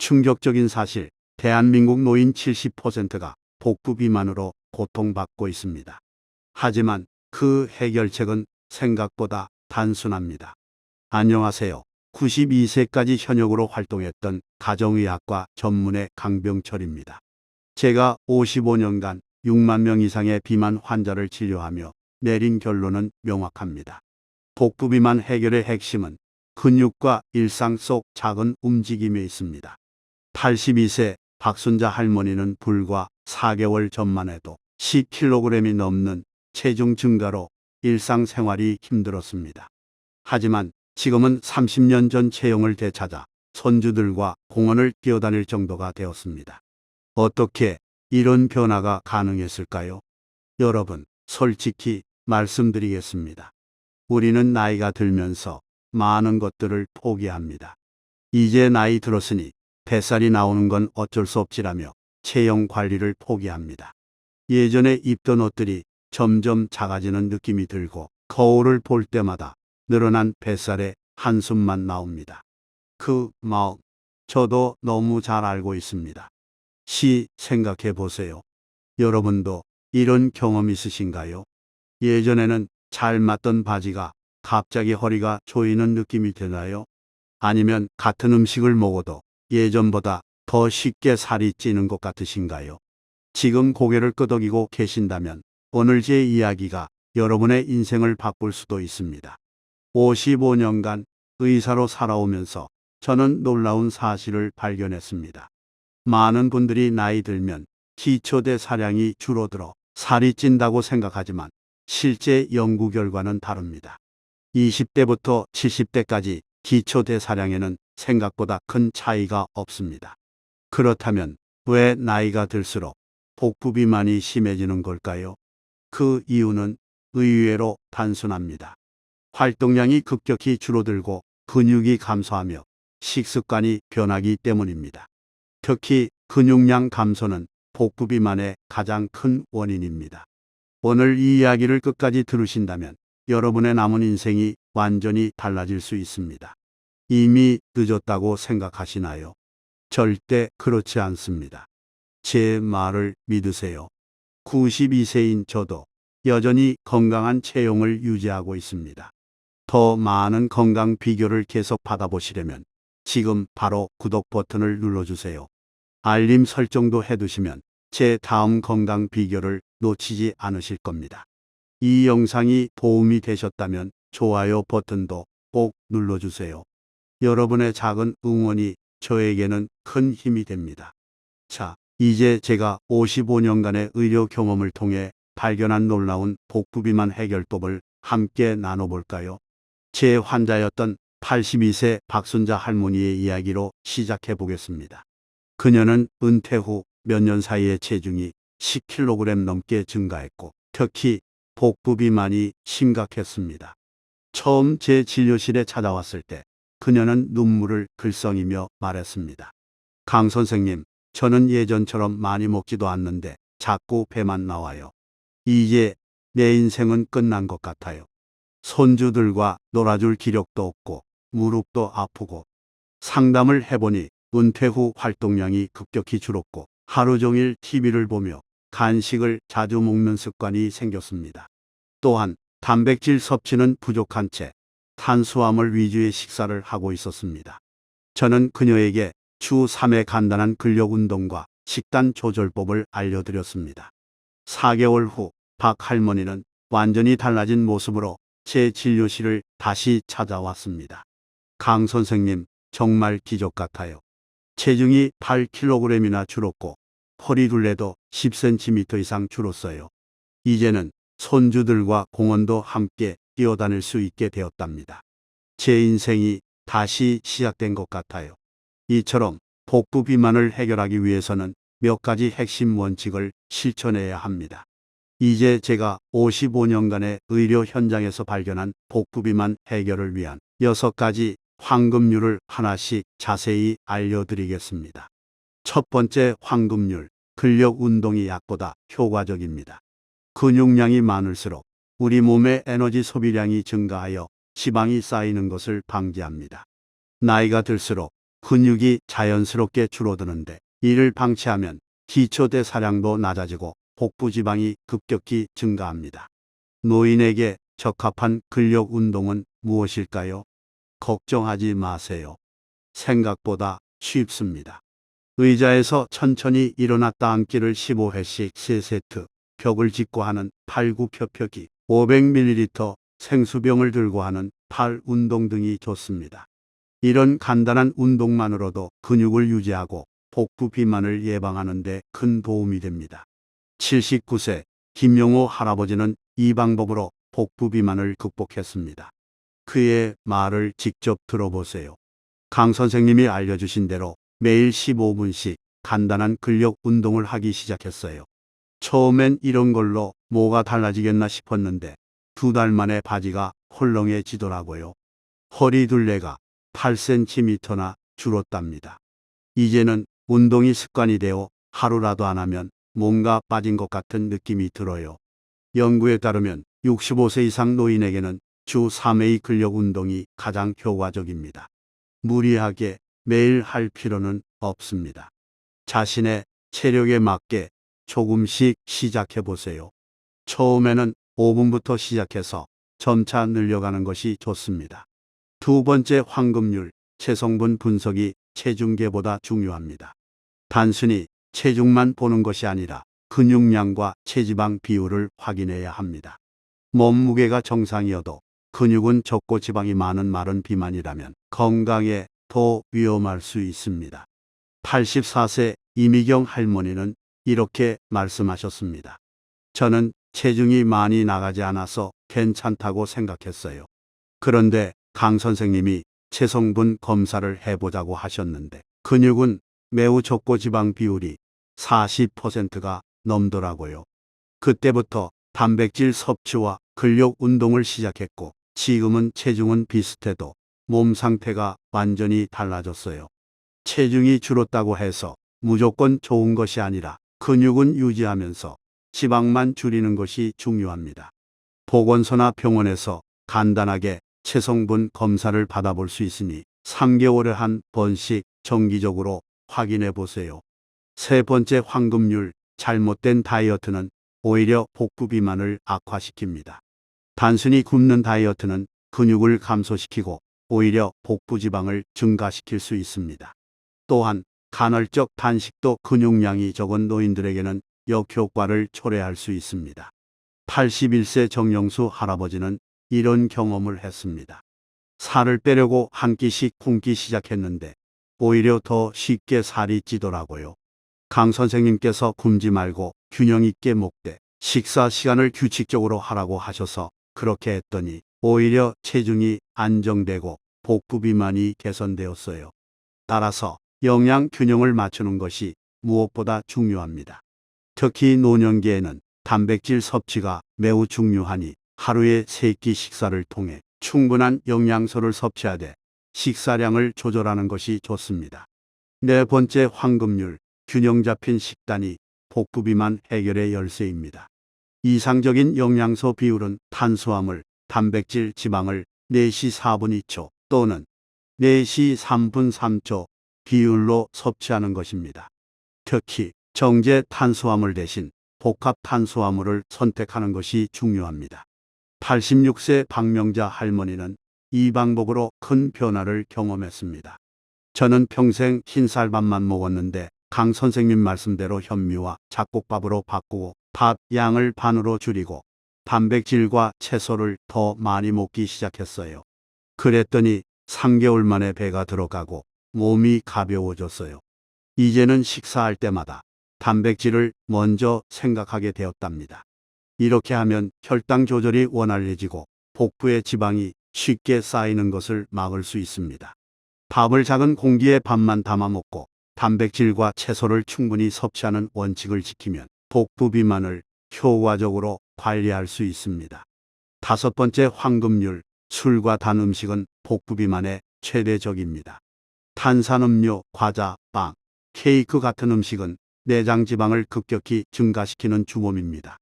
충격적인 사실, 대한민국 노인 70%가 복부 비만으로 고통받고 있습니다. 하지만 그 해결책은 생각보다 단순합니다. 안녕하세요. 92세까지 현역으로 활동했던 가정의학과 전문의 강병철입니다. 제가 55년간 6만 명 이상의 비만 환자를 진료하며 내린 결론은 명확합니다. 복부 비만 해결의 핵심은 근육과 일상 속 작은 움직임에 있습니다. 82세 박순자 할머니는 불과 4개월 전만 해도 10kg이 넘는 체중 증가로 일상생활이 힘들었습니다. 하지만 지금은 30년 전 체형을 되찾아 손주들과 공원을 뛰어다닐 정도가 되었습니다. 어떻게 이런 변화가 가능했을까요? 여러분, 솔직히 말씀드리겠습니다. 우리는 나이가 들면서 많은 것들을 포기합니다. 이제 나이 들었으니 뱃살이 나오는 건 어쩔 수 없지라며 체형 관리를 포기합니다. 예전에 입던 옷들이 점점 작아지는 느낌이 들고 거울을 볼 때마다 늘어난 뱃살에 한숨만 나옵니다. 그 마음, 저도 너무 잘 알고 있습니다. 생각해 보세요. 여러분도 이런 경험 있으신가요? 예전에는 잘 맞던 바지가 갑자기 허리가 조이는 느낌이 드나요? 아니면 같은 음식을 먹어도 예전보다 더 쉽게 살이 찌는 것 같으신가요? 지금 고개를 끄덕이고 계신다면 오늘 제 이야기가 여러분의 인생을 바꿀 수도 있습니다. 55년간 의사로 살아오면서 저는 놀라운 사실을 발견했습니다. 많은 분들이 나이 들면 기초대사량이 줄어들어 살이 찐다고 생각하지만 실제 연구 결과는 다릅니다. 20대부터 70대까지 기초대사량에는 생각보다 큰 차이가 없습니다. 그렇다면 왜 나이가 들수록 복부 비만이 심해지는 걸까요? 그 이유는 의외로 단순합니다. 활동량이 급격히 줄어들고 근육이 감소하며 식습관이 변하기 때문입니다. 특히 근육량 감소는 복부 비만의 가장 큰 원인입니다. 오늘 이 이야기를 끝까지 들으신다면 여러분의 남은 인생이 완전히 달라질 수 있습니다. 이미 늦었다고 생각하시나요? 절대 그렇지 않습니다. 제 말을 믿으세요. 92세인 저도 여전히 건강한 체형을 유지하고 있습니다. 더 많은 건강 비결을 계속 받아보시려면 지금 바로 구독 버튼을 눌러주세요. 알림 설정도 해두시면 제 다음 건강 비결을 놓치지 않으실 겁니다. 이 영상이 도움이 되셨다면 좋아요 버튼도 꼭 눌러주세요. 여러분의 작은 응원이 저에게는 큰 힘이 됩니다. 자, 이제 제가 55년간의 의료 경험을 통해 발견한 놀라운 복부 비만 해결법을 함께 나눠볼까요? 제 환자였던 82세 박순자 할머니의 이야기로 시작해 보겠습니다. 그녀는 은퇴 후 몇 년 사이에 체중이 10kg 넘게 증가했고 특히 복부 비만이 심각했습니다. 처음 제 진료실에 찾아왔을 때 그녀는 눈물을 글썽이며 말했습니다. 강 선생님, 저는 예전처럼 많이 먹지도 않는데 자꾸 배만 나와요. 이제 내 인생은 끝난 것 같아요. 손주들과 놀아줄 기력도 없고 무릎도 아프고. 상담을 해보니 은퇴 후 활동량이 급격히 줄었고 하루 종일 TV를 보며 간식을 자주 먹는 습관이 생겼습니다. 또한 단백질 섭취는 부족한 채 탄수화물 위주의 식사를 하고 있었습니다. 저는 그녀에게 주 3회 간단한 근력 운동과 식단 조절법을 알려드렸습니다. 4개월 후 박 할머니는 완전히 달라진 모습으로 제 진료실을 다시 찾아왔습니다. 강 선생님, 정말 기적 같아요. 체중이 8kg이나 줄었고 허리둘레도 10cm 이상 줄었어요. 이제는 손주들과 공원도 함께 뛰어다닐 수 있게 되었답니다. 제 인생이 다시 시작된 것 같아요. 이처럼 복부 비만을 해결하기 위해서는 몇 가지 핵심 원칙을 실천해야 합니다. 이제 제가 55년간의 의료 현장에서 발견한 복부 비만 해결을 위한 6가지 황금률을 하나씩 자세히 알려드리겠습니다. 첫 번째 황금률, 근력 운동이 약보다 효과적입니다. 근육량이 많을수록 우리 몸의 에너지 소비량이 증가하여 지방이 쌓이는 것을 방지합니다. 나이가 들수록 근육이 자연스럽게 줄어드는데 이를 방치하면 기초 대사량도 낮아지고 복부 지방이 급격히 증가합니다. 노인에게 적합한 근력 운동은 무엇일까요? 걱정하지 마세요. 생각보다 쉽습니다. 의자에서 천천히 일어났다 앉기를 15회씩 3세트, 벽을 짚고 하는 팔굽혀펴기, 500ml 생수병을 들고 하는 팔 운동 등이 좋습니다. 이런 간단한 운동만으로도 근육을 유지하고 복부 비만을 예방하는 데 큰 도움이 됩니다. 79세 김용호 할아버지는 이 방법으로 복부 비만을 극복했습니다. 그의 말을 직접 들어보세요. 강 선생님이 알려주신 대로 매일 15분씩 간단한 근력 운동을 하기 시작했어요. 처음엔 이런 걸로 뭐가 달라지겠나 싶었는데 2달 만에 바지가 헐렁해지더라고요. 허리 둘레가 8cm나 줄었답니다. 이제는 운동이 습관이 되어 하루라도 안 하면 뭔가 빠진 것 같은 느낌이 들어요. 연구에 따르면 65세 이상 노인에게는 주 3회의 근력 운동이 가장 효과적입니다. 무리하게 매일 할 필요는 없습니다. 자신의 체력에 맞게 조금씩 시작해 보세요. 처음에는 5분부터 시작해서 점차 늘려가는 것이 좋습니다. 두 번째, 황금률, 체성분 분석이 체중계보다 중요합니다. 단순히 체중만 보는 것이 아니라 근육량과 체지방 비율을 확인해야 합니다. 몸무게가 정상이어도 근육은 적고 지방이 많은 마른 비만이라면 건강에 더 위험할 수 있습니다. 84세 이미경 할머니는 이렇게 말씀하셨습니다. 저는 체중이 많이 나가지 않아서 괜찮다고 생각했어요. 그런데 강 선생님이 체성분 검사를 해보자고 하셨는데 근육은 매우 적고 지방 비율이 40%가 넘더라고요. 그때부터 단백질 섭취와 근력 운동을 시작했고 지금은 체중은 비슷해도 몸 상태가 완전히 달라졌어요. 체중이 줄었다고 해서 무조건 좋은 것이 아니라 근육은 유지하면서 지방만 줄이는 것이 중요합니다. 보건소나 병원에서 간단하게 체성분 검사를 받아볼 수 있으니 3개월에 한 번씩 정기적으로 확인해 보세요. 세 번째, 황금률, 잘못된 다이어트는 오히려 복부 비만을 악화시킵니다. 단순히 굶는 다이어트는 근육을 감소시키고 오히려 복부 지방을 증가시킬 수 있습니다. 또한 간헐적 단식도 근육량이 적은 노인들에게는 역효과를 초래할 수 있습니다. 81세 정영수 할아버지는 이런 경험을 했습니다. 살을 빼려고 한 끼씩 굶기 시작했는데 오히려 더 쉽게 살이 찌더라고요. 강 선생님께서 굶지 말고 균형 있게 먹되 식사 시간을 규칙적으로 하라고 하셔서 그렇게 했더니 오히려 체중이 안정되고 복부 비만이 개선되었어요. 따라서 영양 균형을 맞추는 것이 무엇보다 중요합니다. 특히 노년기에는 단백질 섭취가 매우 중요하니 하루에 3끼 식사를 통해 충분한 영양소를 섭취하되 식사량을 조절하는 것이 좋습니다. 네 번째, 황금률, 균형 잡힌 식단이 복부 비만 해결의 열쇠입니다. 이상적인 영양소 비율은 탄수화물, 단백질, 지방을 4시 4분 2초 또는 4시 3분 3초 비율로 섭취하는 것입니다. 특히 정제 탄수화물 대신 복합 탄수화물을 선택하는 것이 중요합니다. 86세 박명자 할머니는 이 방법으로 큰 변화를 경험했습니다. 저는 평생 흰쌀밥만 먹었는데 강 선생님 말씀대로 현미와 잡곡밥으로 바꾸고 밥 양을 반으로 줄이고 단백질과 채소를 더 많이 먹기 시작했어요. 그랬더니 3개월 만에 배가 들어가고 몸이 가벼워졌어요. 이제는 식사할 때마다 단백질을 먼저 생각하게 되었답니다. 이렇게 하면 혈당 조절이 원활해지고 복부에 지방이 쉽게 쌓이는 것을 막을 수 있습니다. 밥을 작은 공기에 반만 담아 먹고 단백질과 채소를 충분히 섭취하는 원칙을 지키면 복부 비만을 효과적으로 관리할 수 있습니다. 다섯 번째, 황금률, 술과 단 음식은 복부 비만의 최대적입니다. 탄산음료, 과자, 빵, 케이크 같은 음식은 내장 지방을 급격히 증가시키는 주범입니다.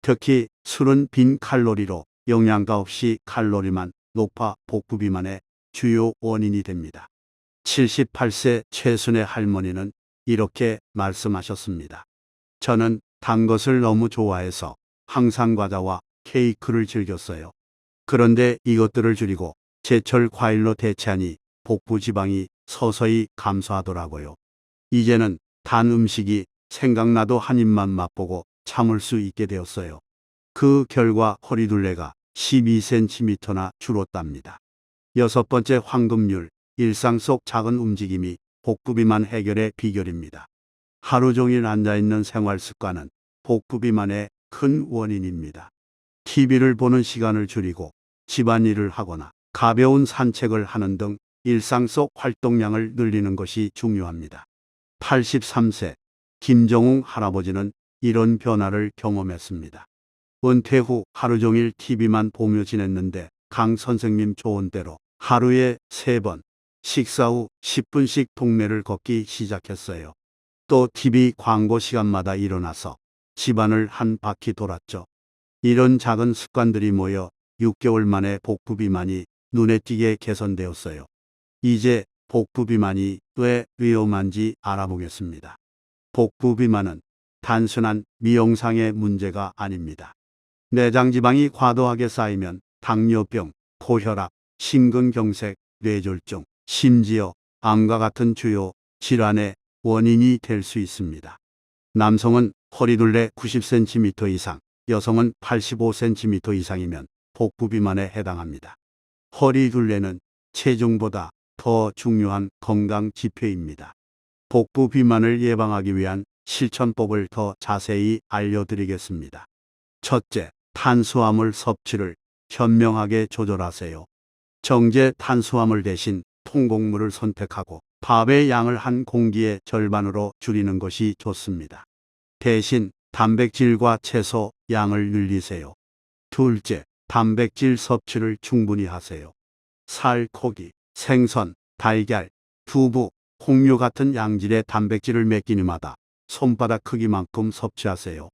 특히 술은 빈 칼로리로 영양가 없이 칼로리만 높아 복부 비만의 주요 원인이 됩니다. 78세 최순애 할머니는 이렇게 말씀하셨습니다. 저는 단 것을 너무 좋아해서 항상 과자와 케이크를 즐겼어요. 그런데 이것들을 줄이고 제철 과일로 대체하니 복부 지방이 서서히 감소하더라고요. 이제는 단 음식이 생각나도 한 입만 맛보고 참을 수 있게 되었어요. 그 결과 허리둘레가 12cm나 줄었답니다. 여섯 번째 황금률, 일상 속 작은 움직임이 복부 비만 해결의 비결입니다. 하루 종일 앉아있는 생활 습관은 복부 비만의 큰 원인입니다. TV를 보는 시간을 줄이고 집안일을 하거나 가벼운 산책을 하는 등 일상 속 활동량을 늘리는 것이 중요합니다. 83세 김정웅 할아버지는 이런 변화를 경험했습니다. 은퇴 후 하루 종일 TV만 보며 지냈는데 강 선생님 조언대로 하루에 3번, 식사 후 10분씩 동네를 걷기 시작했어요. 또 TV 광고 시간마다 일어나서 집안을 한 바퀴 돌았죠. 이런 작은 습관들이 모여 6개월 만에 복부 비만이 눈에 띄게 개선되었어요. 이제 복부 비만이 왜 위험한지 알아보겠습니다. 복부 비만은 단순한 미용상의 문제가 아닙니다. 내장 지방이 과도하게 쌓이면 당뇨병, 고혈압, 심근경색, 뇌졸중, 심지어 암과 같은 주요 질환의 원인이 될 수 있습니다. 남성은 허리둘레 90cm 이상, 여성은 85cm 이상이면 복부 비만에 해당합니다. 허리둘레는 체중보다 더 중요한 건강 지표입니다. 복부 비만을 예방하기 위한 실천법을 더 자세히 알려드리겠습니다. 첫째, 탄수화물 섭취를 현명하게 조절하세요. 정제 탄수화물 대신 통곡물을 선택하고 밥의 양을 한 공기의 절반으로 줄이는 것이 좋습니다. 대신 단백질과 채소 양을 늘리세요. 둘째, 단백질 섭취를 충분히 하세요. 살, 고기, 생선, 달걀, 두부, 홍류 같은 양질의 단백질을 몇 끼니마다 손바닥 크기만큼 섭취하세요.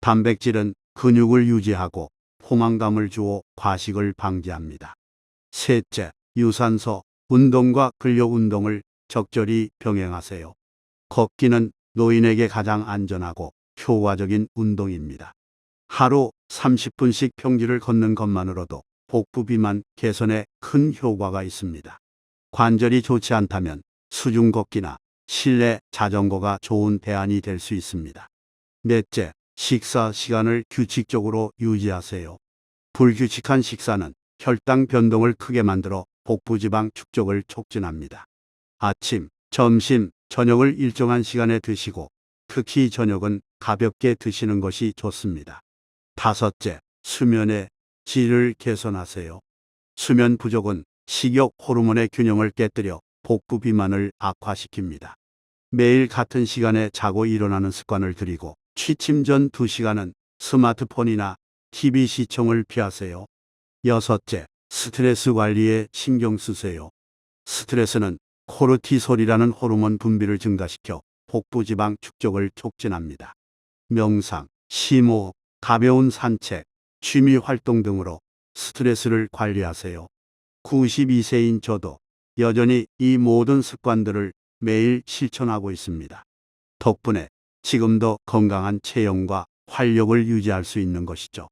단백질은 근육을 유지하고 포만감을 주어 과식을 방지합니다. 셋째, 유산소, 운동과 근력 운동을 적절히 병행하세요. 걷기는 노인에게 가장 안전하고 효과적인 운동입니다. 하루 30분씩 평지를 걷는 것만으로도 복부 비만 개선에 큰 효과가 있습니다. 관절이 좋지 않다면 수중 걷기나 실내 자전거가 좋은 대안이 될 수 있습니다. 넷째, 식사 시간을 규칙적으로 유지하세요. 불규칙한 식사는 혈당 변동을 크게 만들어 복부 지방 축적을 촉진합니다. 아침, 점심, 저녁을 일정한 시간에 드시고 특히 저녁은 가볍게 드시는 것이 좋습니다. 다섯째, 수면의 질을 개선하세요. 수면 부족은 식욕 호르몬의 균형을 깨뜨려 복부 비만을 악화시킵니다. 매일 같은 시간에 자고 일어나는 습관을 들이고 취침 전 2시간은 스마트폰이나 TV 시청을 피하세요. 여섯째, 스트레스 관리에 신경 쓰세요. 스트레스는 코르티솔이라는 호르몬 분비를 증가시켜 복부 지방 축적을 촉진합니다. 명상, 심호흡, 가벼운 산책, 취미 활동 등으로 스트레스를 관리하세요. 92세인 저도 여전히 이 모든 습관들을 매일 실천하고 있습니다. 덕분에 지금도 건강한 체형과 활력을 유지할 수 있는 것이죠.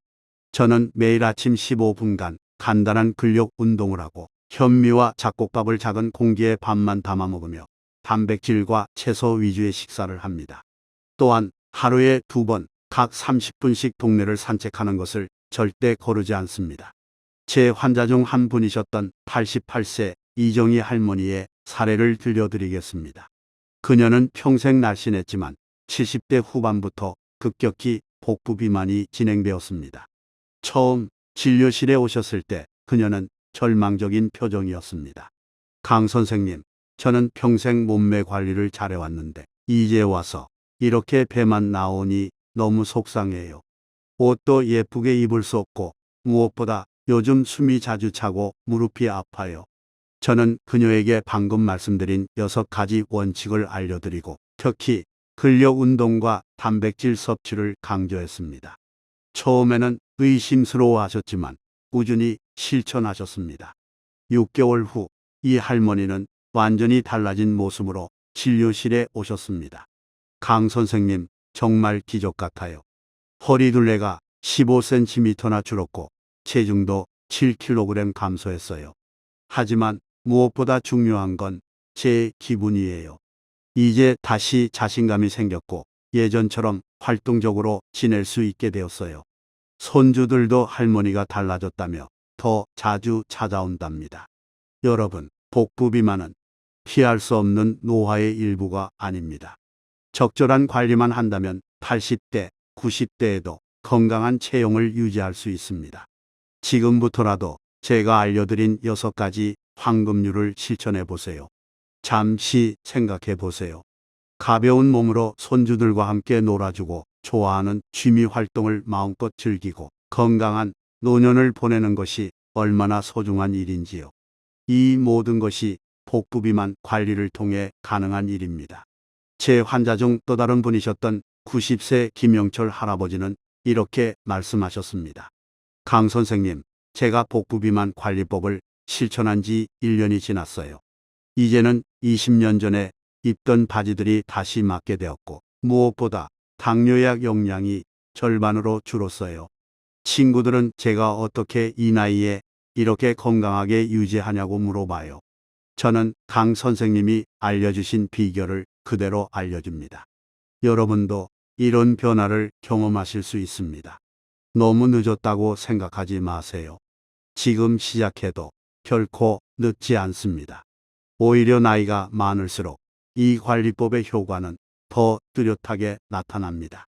저는 매일 아침 15분간 간단한 근력 운동을 하고 현미와 잡곡밥을 작은 공기에 반만 담아 먹으며 단백질과 채소 위주의 식사를 합니다. 또한 하루에 2번 각 30분씩 동네를 산책하는 것을 절대 거르지 않습니다. 제 환자 중 한 분이셨던 88세 이정희 할머니의 사례를 들려드리겠습니다. 그녀는 평생 날씬했지만 70대 후반부터 급격히 복부 비만이 진행되었습니다. 처음 진료실에 오셨을 때 그녀는 절망적인 표정이었습니다. 강 선생님, 저는 평생 몸매 관리를 잘해왔는데 이제 와서 이렇게 배만 나오니 너무 속상해요. 옷도 예쁘게 입을 수 없고 무엇보다 요즘 숨이 자주 차고 무릎이 아파요. 저는 그녀에게 방금 말씀드린 6가지 원칙을 알려드리고 특히 근력 운동과 단백질 섭취를 강조했습니다. 처음에는 의심스러워 하셨지만 꾸준히 실천하셨습니다. 6개월 후 이 할머니는 완전히 달라진 모습으로 진료실에 오셨습니다. 강 선생님, 정말 기적 같아요. 허리둘레가 15cm나 줄었고 체중도 7kg 감소했어요. 하지만 무엇보다 중요한 건 제 기분이에요. 이제 다시 자신감이 생겼고 예전처럼 활동적으로 지낼 수 있게 되었어요. 손주들도 할머니가 달라졌다며 더 자주 찾아온답니다. 여러분, 복부 비만은 피할 수 없는 노화의 일부가 아닙니다. 적절한 관리만 한다면 80대, 90대에도 건강한 체형을 유지할 수 있습니다. 지금부터라도 제가 알려드린 6가지 황금률을 실천해 보세요. 잠시 생각해 보세요. 가벼운 몸으로 손주들과 함께 놀아주고 좋아하는 취미 활동을 마음껏 즐기고 건강한 노년을 보내는 것이 얼마나 소중한 일인지요. 이 모든 것이 복부 비만 관리를 통해 가능한 일입니다. 제 환자 중 또 다른 분이셨던 90세 김영철 할아버지는 이렇게 말씀하셨습니다. 강 선생님, 제가 복부 비만 관리법을 실천한 지 1년이 지났어요. 이제는 20년 전에 입던 바지들이 다시 맞게 되었고 무엇보다 당뇨약 용량이 절반으로 줄었어요. 친구들은 제가 어떻게 이 나이에 이렇게 건강하게 유지하냐고 물어봐요. 저는 강 선생님이 알려주신 비결을 그대로 알려줍니다. 여러분도 이런 변화를 경험하실 수 있습니다. 너무 늦었다고 생각하지 마세요. 지금 시작해도 결코 늦지 않습니다. 오히려 나이가 많을수록 이 관리법의 효과는 더 뚜렷하게 나타납니다.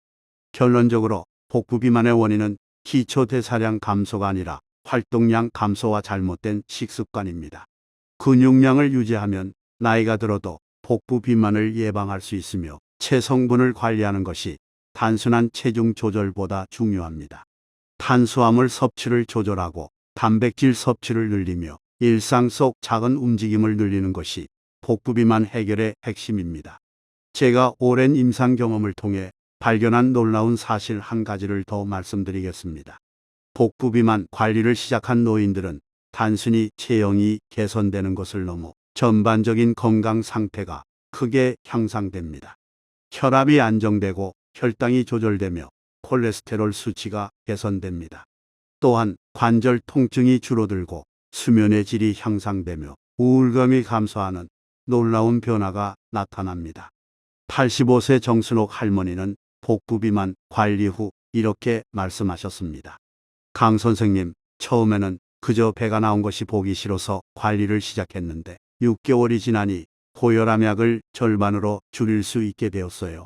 결론적으로 복부 비만의 원인은 기초 대사량 감소가 아니라 활동량 감소와 잘못된 식습관입니다. 근육량을 유지하면 나이가 들어도 복부 비만을 예방할 수 있으며 체성분을 관리하는 것이 단순한 체중 조절보다 중요합니다. 탄수화물 섭취를 조절하고 단백질 섭취를 늘리며 일상 속 작은 움직임을 늘리는 것이 복부 비만 해결의 핵심입니다. 제가 오랜 임상 경험을 통해 발견한 놀라운 사실 한 가지를 더 말씀드리겠습니다. 복부 비만 관리를 시작한 노인들은 단순히 체형이 개선되는 것을 넘어 전반적인 건강 상태가 크게 향상됩니다. 혈압이 안정되고 혈당이 조절되며 콜레스테롤 수치가 개선됩니다. 또한 관절 통증이 줄어들고 수면의 질이 향상되며 우울감이 감소하는 놀라운 변화가 나타납니다. 85세 정순옥 할머니는 복부 비만 관리 후 이렇게 말씀하셨습니다. 강 선생님, 처음에는 그저 배가 나온 것이 보기 싫어서 관리를 시작했는데 6개월이 지나니 고혈압약을 절반으로 줄일 수 있게 되었어요.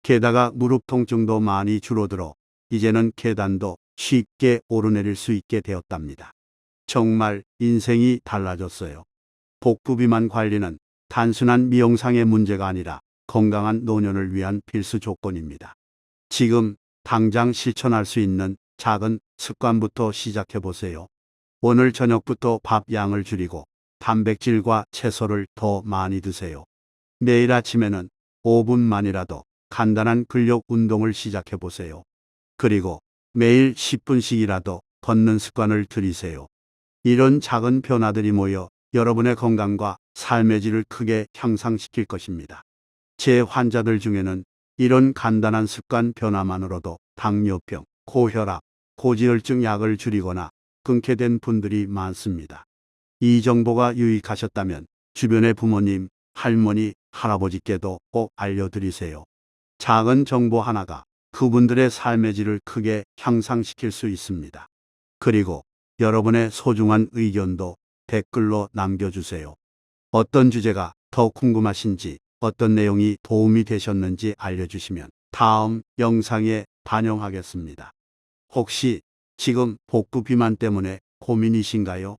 게다가 무릎 통증도 많이 줄어들어 이제는 계단도 쉽게 오르내릴 수 있게 되었답니다. 정말 인생이 달라졌어요. 복부 비만 관리는 단순한 미용상의 문제가 아니라 건강한 노년을 위한 필수 조건입니다. 지금 당장 실천할 수 있는 작은 습관부터 시작해 보세요. 오늘 저녁부터 밥 양을 줄이고 단백질과 채소를 더 많이 드세요. 매일 아침에는 5분만이라도 간단한 근력 운동을 시작해 보세요. 그리고 매일 10분씩이라도 걷는 습관을 들이세요. 이런 작은 변화들이 모여 여러분의 건강과 삶의 질을 크게 향상시킬 것입니다. 제 환자들 중에는 이런 간단한 습관 변화만으로도 당뇨병, 고혈압, 고지혈증 약을 줄이거나 끊게 된 분들이 많습니다. 이 정보가 유익하셨다면 주변의 부모님, 할머니, 할아버지께도 꼭 알려드리세요. 작은 정보 하나가 그분들의 삶의 질을 크게 향상시킬 수 있습니다. 그리고 여러분의 소중한 의견도 댓글로 남겨주세요. 어떤 주제가 더 궁금하신지, 어떤 내용이 도움이 되셨는지 알려주시면 다음 영상에 반영하겠습니다. 혹시 지금 복부 비만 때문에 고민이신가요?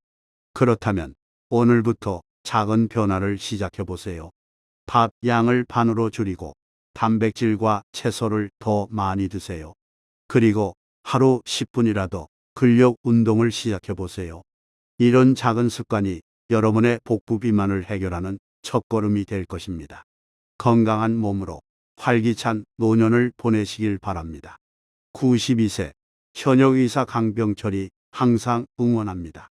그렇다면 오늘부터 작은 변화를 시작해 보세요. 밥 양을 반으로 줄이고 단백질과 채소를 더 많이 드세요. 그리고 하루 10분이라도 근력 운동을 시작해 보세요. 이런 작은 습관이 여러분의 복부 비만을 해결하는 첫걸음이 될 것입니다. 건강한 몸으로 활기찬 노년을 보내시길 바랍니다. 92세 현역의사 강병철이 항상 응원합니다.